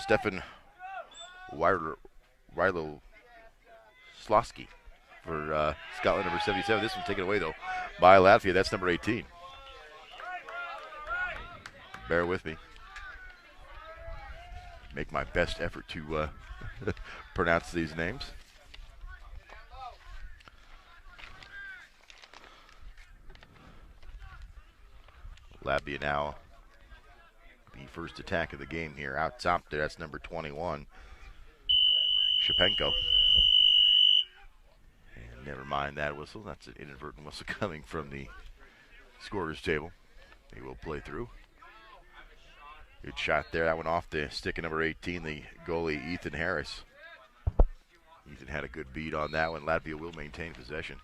Stefan Rilo Slosky for Scotland, number 77. This one's taken away, though, by Latvia. That's number 18. Bear with me. Make my best effort to pronounce these names. Latvia now, the first attack of the game here. Out top there, that's number 21, Shapenko. And never mind that whistle. That's an inadvertent whistle coming from the scorer's table. He will play through. Good shot there. That went off the stick of number 18, the goalie, Ethan Harris. Ethan had a good beat on that one. Latvia will maintain possession.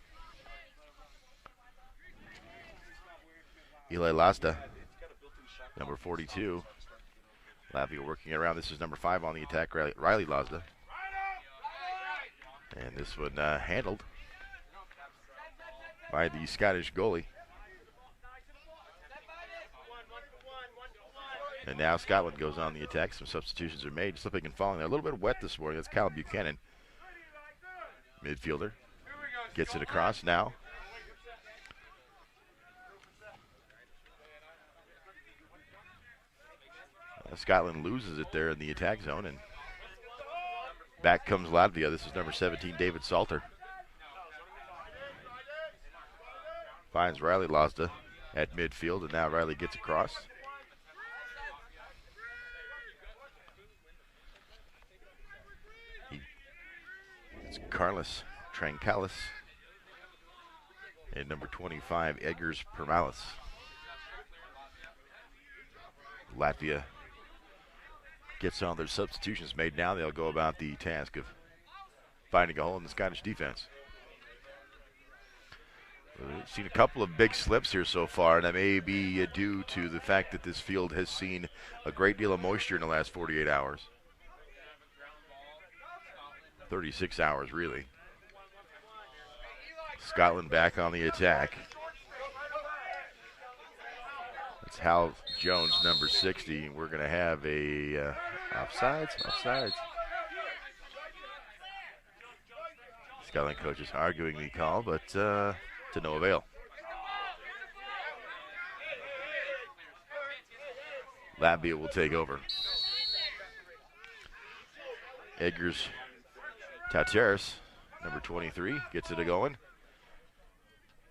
Eli Lazda, number 42. Latvia working around. This is number 5 on the attack, Riley Lazda. And this one handled by the Scottish goalie. And now Scotland goes on the attack. Some substitutions are made. Slipping and falling. They're a little bit wet this morning. That's Cal Buchanan, midfielder. Gets it across now. Scotland loses it there in the attack zone, and back comes Latvia. This is number 17, David Salter. Finds Riley Lazda at midfield, and now Riley gets across. It's Carlos Trancalis and number 25, Edgars Permalis. Latvia gets all their substitutions made. Now they'll go about the task of finding a hole in the Scottish defense. We've seen a couple of big slips here so far, and that may be due to the fact that this field has seen a great deal of moisture in the last 48 hours. 36 hours, really. Scotland back on the attack. It's Hal Jones, number 60. We're going to have a offsides. Scotland coaches arguing the call, but to no avail. Latvia will take over. Edgars Tateris, number 23, gets it going.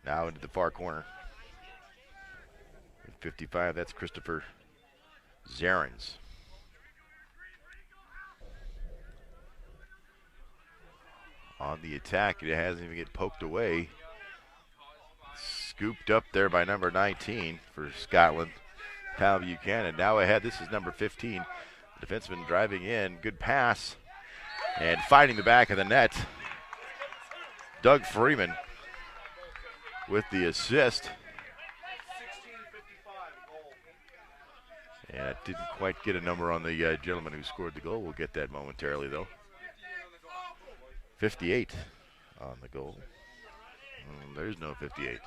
Now into the far corner. 55, that's Christopher Zarens. On the attack, it hasn't even get poked away. Scooped up there by number 19 for Scotland, Kyle Buchanan. Now ahead, this is number 15. The defenseman driving in, good pass. And fighting the back of the net, Doug Freeman with the assist. And it didn't quite get a number on the gentleman who scored the goal. We'll get that momentarily, though. 58 on the goal. There's no 58.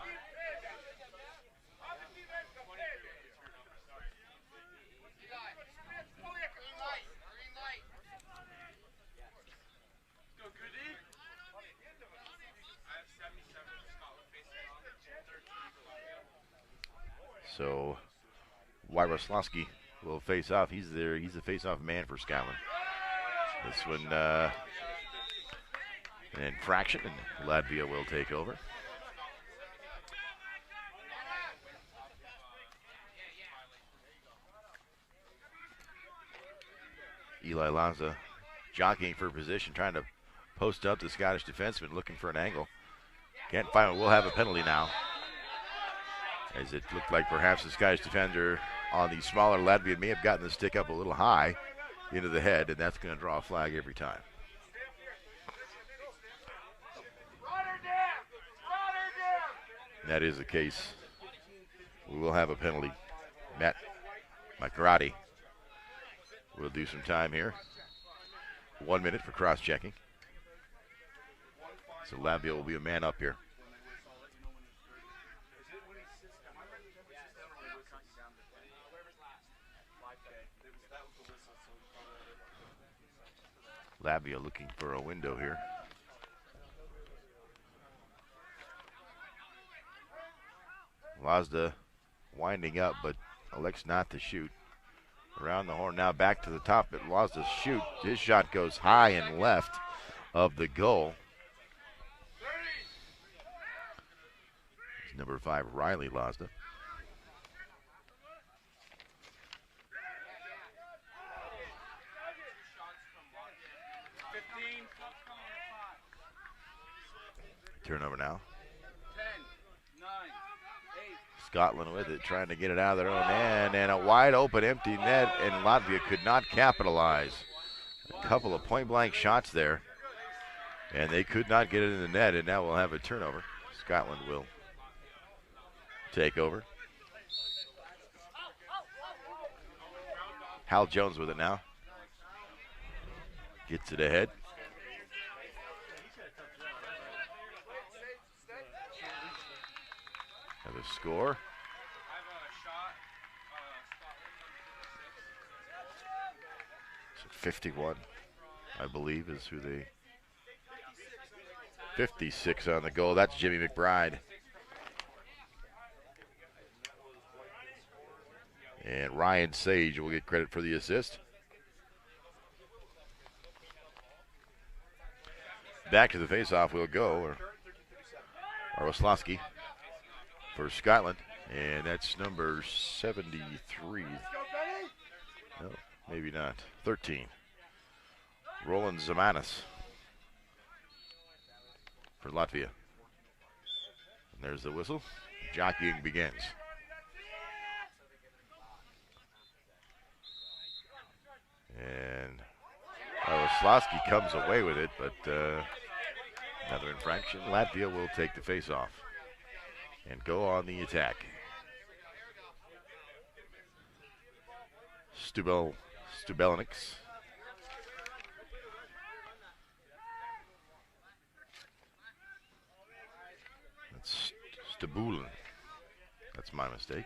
So Wyroslawski will face off. He's there. He's the face-off man for Scotland. This one, an infraction, and Latvia will take over. Eli Lanza jockeying for position, trying to post up the Scottish defenseman, looking for an angle. Can't find it. We'll have a penalty now, as it looked like perhaps the Scottish defender on the smaller Latvian may have gotten the stick up a little high into the head, and that's going to draw a flag every time. And that is the case. We will have a penalty. Matt McGrady will do some time here. 1 minute for cross-checking. So Latvia will be a man up here. Latvia looking for a window here. Lazda winding up, but elects not to shoot. Around the horn now, back to the top, but Lazda's shoot. His shot goes high and left of the goal. It's number 5, Riley Lazda. Turnover now. 10, 9, 8. Scotland with it, trying to get it out of their own end, and a wide open empty net, and Latvia could not capitalize. A couple of point-blank shots there, and they could not get it in the net, and now we'll have a turnover. Scotland will take over. Hal Jones with it now. Gets it ahead. Another score. 51, I believe, is who they. 56 on the goal. That's Jimmy McBride. And Ryan Sage will get credit for the assist. Back to the faceoff we'll go. Waslowski for Scotland. And that's number 73. No, maybe not. 13. Roland Zamanis for Latvia. And there's the whistle. Jockeying begins. And Waslowski comes away with it, but another infraction. Latvia will take the face-off and go on the attack. Stubelniks. That's Stabulin. That's my mistake.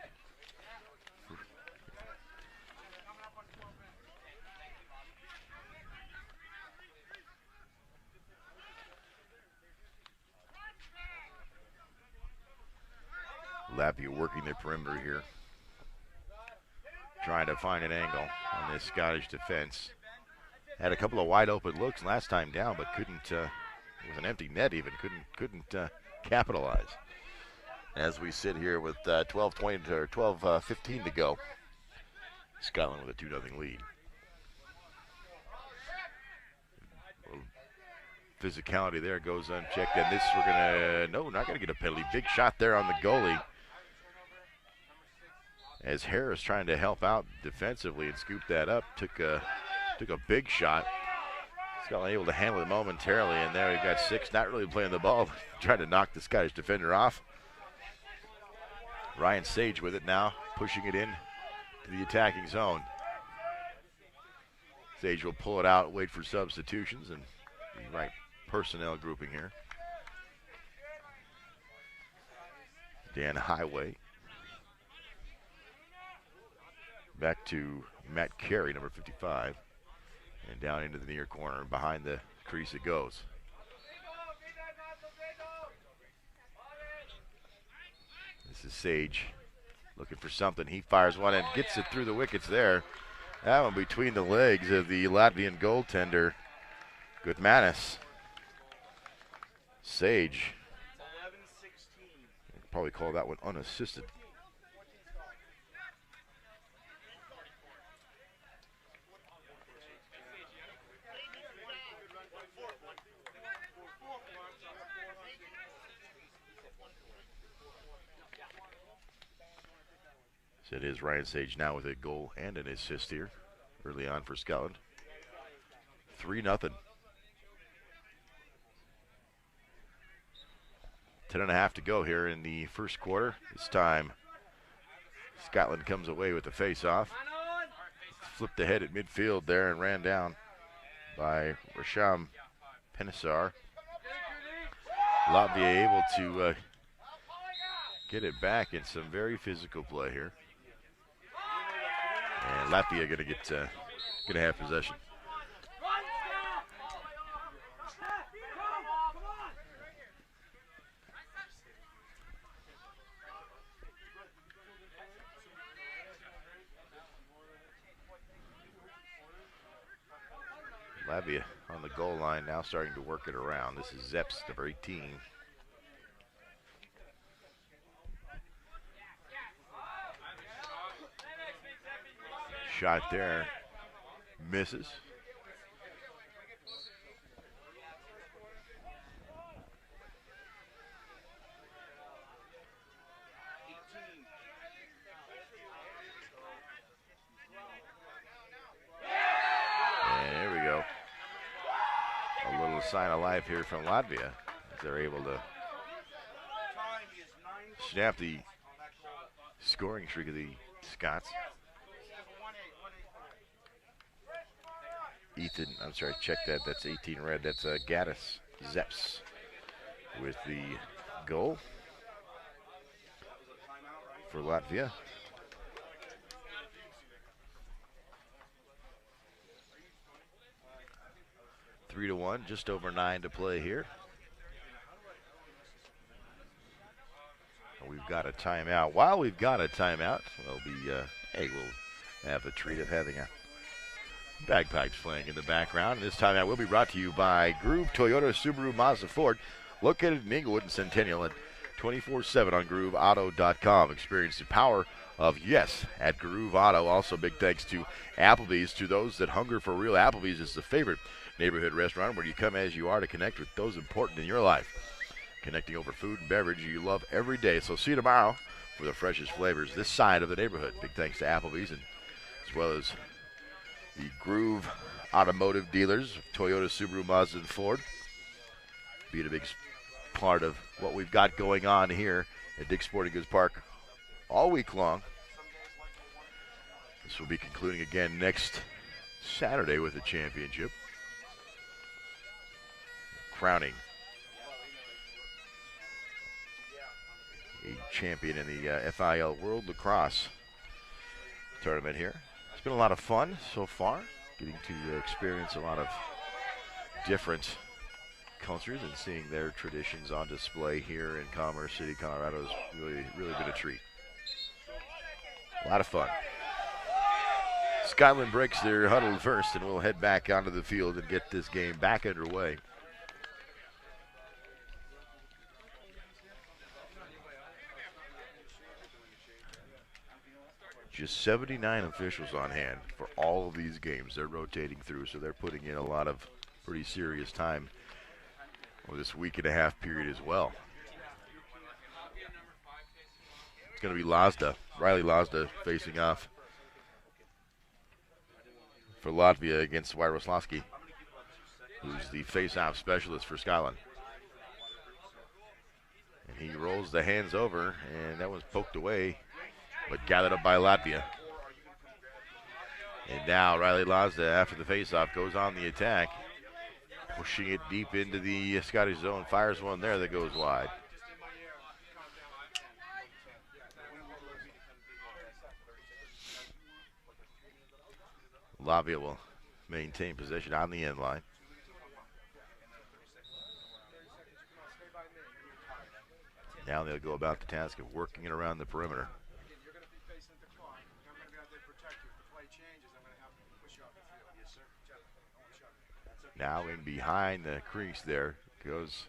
Latvia working their perimeter here, trying to find an angle on this Scottish defense. Had a couple of wide open looks last time down, but couldn't. With an empty net, even couldn't capitalize. As we sit here with 12:20 or 12:15 to go, Scotland with a 2-0 lead. Physicality there goes unchecked, and this not gonna get a penalty. Big shot there on the goalie, as Harris trying to help out defensively and scoop that up. Took a big shot. Scotland able to handle it momentarily, and there we've got 6 not really playing the ball, trying to knock the Scottish defender off. Ryan Sage with it now, pushing it in to the attacking zone. Sage will pull it out, wait for substitutions, and the right personnel grouping here. Dan Highway. Back to Matt Carey, number 55. And down into the near corner. Behind the crease it goes. This is Sage looking for something. He fires one and gets it through the wickets there. That one between the legs of the Latvian goaltender, Gutmanis. Sage. Probably call that one unassisted. So it is Ryan Sage now with a goal and an assist here early on for Scotland. 3-0. 10.5 to go here in the first quarter. This time Scotland comes away with the face-off. Flipped ahead at midfield there and ran down by Rasham Penisar. Latvia able to get it back in some very physical play here. And Latvia gonna have possession. Latvia on the goal line now starting to work it around. This is Zeps, number 18. Shot there. Misses. And there we go. A little sign of life here from Latvia as they're able to snap the scoring streak of the Scots. Check that. That's 18 red. That's Gaddis Zeps with the goal for Latvia. Three to 1, just over 9 to play here. We've got a timeout. While we've got a timeout, we'll have the treat of having a bagpipes playing in the background. And this timeout will be brought to you by Groove Toyota Subaru Mazda Ford, located in Inglewood and Centennial, and 24/7 on GrooveAuto.com. Experience the power of yes at Groove Auto. Also, big thanks to Applebee's. To those that hunger for real, Applebee's is the favorite neighborhood restaurant where you come as you are to connect with those important in your life. Connecting over food and beverage you love every day. So see you tomorrow for the freshest flavors this side of the neighborhood. Big thanks to Applebee's, and as well as the Groove Automotive dealers, Toyota, Subaru, Mazda, and Ford. Being a big part of what we've got going on here at Dick's Sporting Goods Park all week long. This will be concluding again next Saturday with the championship. Crowning a champion in the FIL World Lacrosse tournament here. It's been a lot of fun so far, getting to experience a lot of different cultures and seeing their traditions on display here in Commerce City, Colorado has really been a treat. A lot of fun. Skyland breaks their huddle first, and we'll head back onto the field and get this game back underway. Just 79 officials on hand for all of these games. They're rotating through, so they're putting in a lot of pretty serious time over this week and a half period as well. It's going to be Riley Lazda facing off for Latvia against Wyroslavsky, who's the face-off specialist for Skyland. And he rolls the hands over, and that was poked away, but gathered up by Latvia. And now Riley Lazda, after the faceoff, goes on the attack, pushing it deep into the Scottish zone, fires one there that goes wide. Latvia will maintain possession on the end line. Now they'll go about the task of working it around the perimeter. Now in behind the crease there goes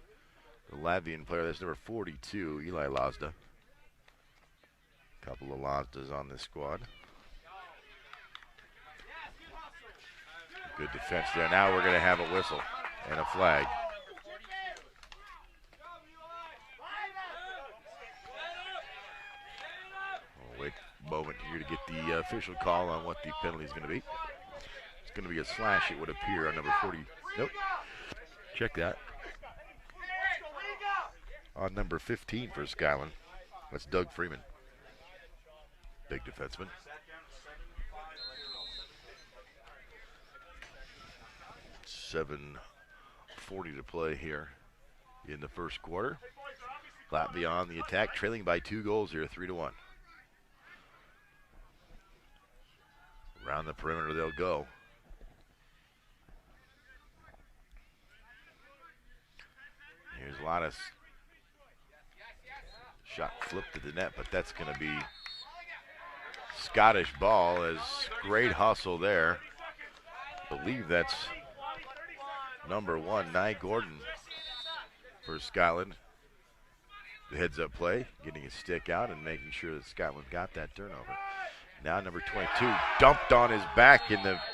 the Latvian player. That's number 42, Eli Lazda. Couple of Lazdas on this squad. Good defense there. Now we're going to have a whistle and a flag. We'll wait a moment here to get the official call on what the penalty is going to be. It's going to be a slash, it would appear, on number 40. Nope. Check that. On number 15 for Skyland. That's Doug Freeman. Big defenseman. .7:40 to play here in the first quarter. Latvia on the attack, trailing by 2 goals here, 3-1. Around the perimeter they'll go. Here's a lot of shot flipped to the net, but that's going to be Scottish ball. As great hustle there. I believe that's number 1, Nye Gordon for Scotland. The heads-up play, getting his stick out and making sure that Scotland got that turnover. Now number 22 dumped on his back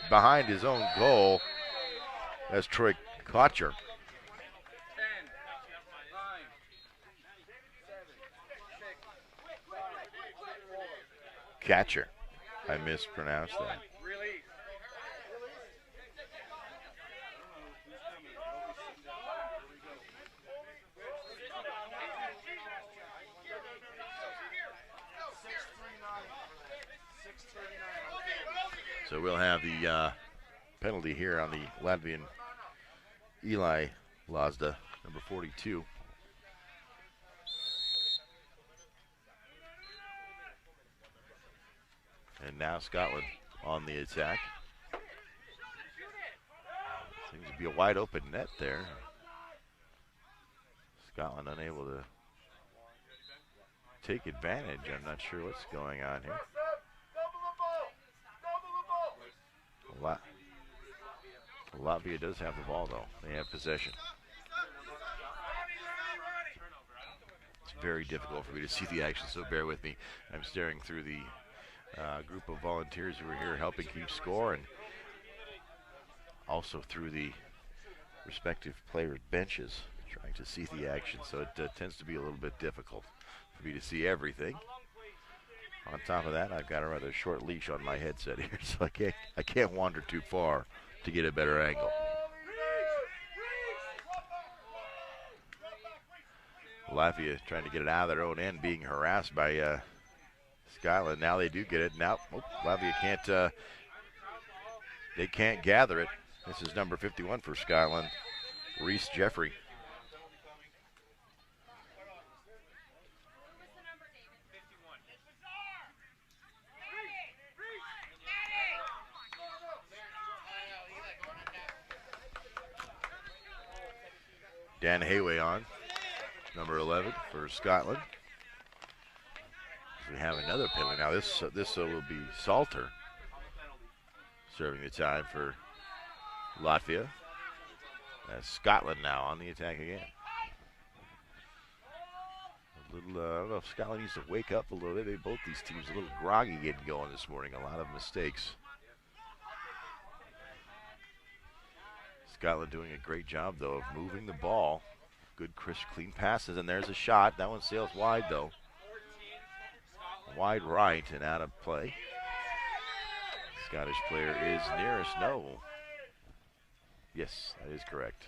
behind his own goal. That's Troy Kotcher. 10, 9, 7, 6, 5, Catcher. I mispronounced that. release. So we'll have the penalty here on the Latvian Eli Lazda, number 42. And now Scotland on the attack. Seems to be a wide open net there. Scotland unable to take advantage. I'm not sure what's going on here. Latvia does have the ball, though. They have possession. It's very difficult for me to see the action, so bear with me. I'm staring through the group of volunteers who are here helping keep score, and also through the respective players' benches, trying to see the action, so it tends to be a little bit difficult for me to see everything. On top of that, I've got a rather short leash on my headset here, so I can't wander too far to get a better angle. Latvia trying to get it out of their own end, being harassed by Scotland. Now they do get it. Now Latvia can't. They can't gather it. This is number 51 for Scotland, Reese Jeffrey. Dan Hayway on, number 11 for Scotland. We have another penalty now. This will be Salter serving the time for Latvia. That's Scotland now on the attack again. A little, I don't know if Scotland needs to wake up a little bit. Both these teams a little groggy getting going this morning. A lot of mistakes. Scotland doing a great job, though, of moving the ball. Good, crisp, clean passes, and there's a shot. That one sails wide, though. Wide right and out of play. Scottish player is nearest. No. Yes, that is correct.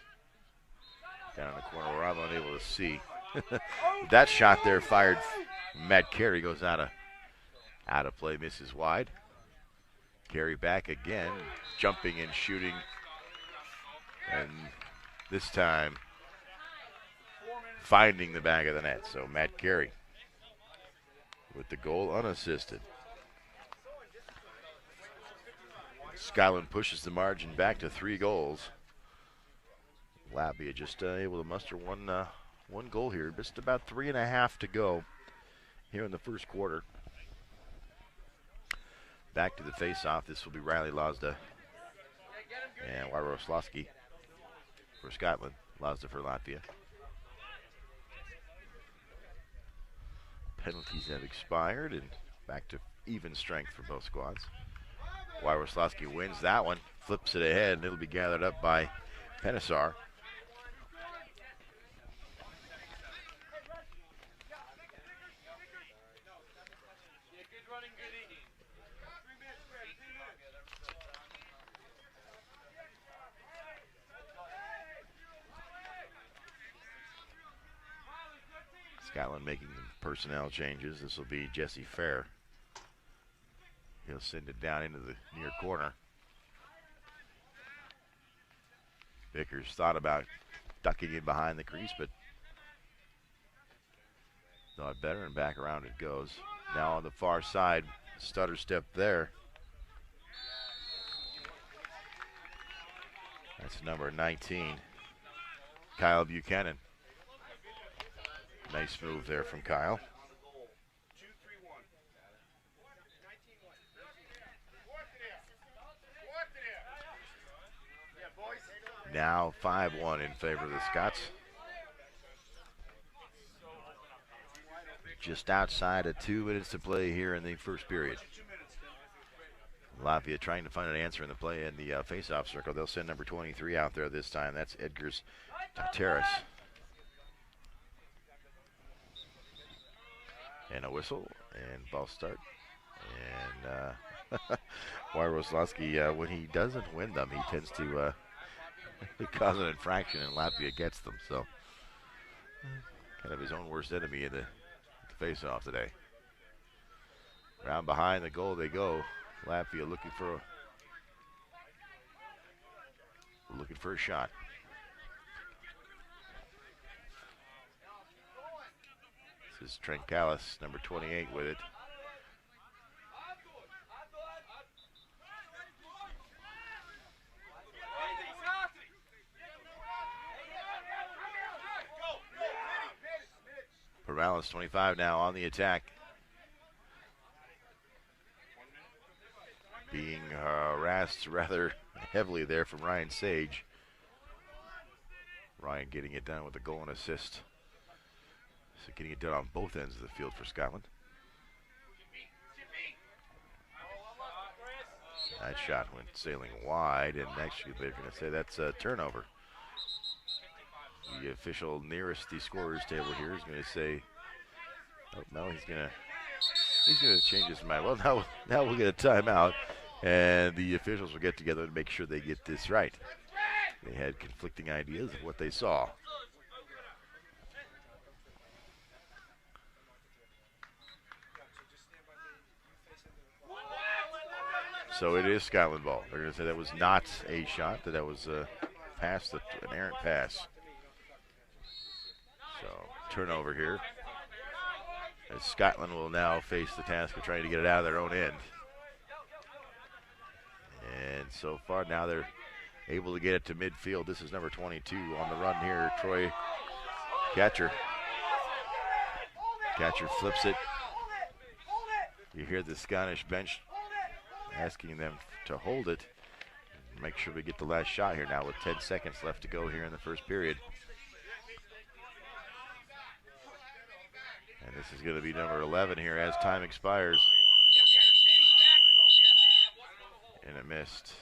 Down in the corner where I'm unable to see. That shot there fired. Matt Carey goes out of play, misses wide. Carey back again, jumping and shooting. And this time, finding the back of the net. So Matt Carey with the goal unassisted. Scotland pushes the margin back to 3 goals. Latvia just able to muster one goal here. Just about 3.5 to go here in the first quarter. Back to the face-off. This will be Riley Lazda and Waroslavsky for Scotland, Lazda for Latvia. Penalties have expired and back to even strength for both squads. Waroslavsky wins that one, flips it ahead, and it'll be gathered up by Penisar. Scotland making personnel changes. This will be Jesse Fair. He'll send it down into the near corner. Vickers thought about ducking in behind the crease, but thought better, and back around it goes. Now on the far side, stutter step there. That's number 19, Kyle Buchanan. Nice move there from Kyle. Now 5-1 in favor of the Scots. Just outside of 2 minutes to play here in the first period. Latvia trying to find an answer in the play in the face-off circle. They'll send number 23 out there this time. That's Edgars Tateras. And a whistle and ball start. And Wojciechowski, when he doesn't win them, he tends to cause an infraction, and Latvia gets them. So kind of his own worst enemy in the face-off today. Around behind the goal they go. Latvia looking for a shot. This is Trent Callis, number 28, with it. Morales, 25 now on the attack. Being harassed rather heavily there from Ryan Sage. Ryan getting it done with a goal and assist. So getting it done on both ends of the field for Scotland. That shot went sailing wide, and actually they're going to say that's a turnover. The official nearest the scorer's table here is going to say, oh no, he's going to change his mind. Well, now we'll get a timeout, and the officials will get together to make sure they get this right. They had conflicting ideas of what they saw. So it is Scotland ball. They're going to say that was not a shot, that was a pass, an errant pass. So turnover here. As Scotland will now face the task of trying to get it out of their own end. And so far now they're able to get it to midfield. This is number 22 on the run here, Troy Catcher. Catcher flips it. You hear the Scottish bench asking them to hold it. Make sure we get the last shot here now with 10 seconds left to go here in the first period. And this is going to be number 11 here as time expires. And it missed.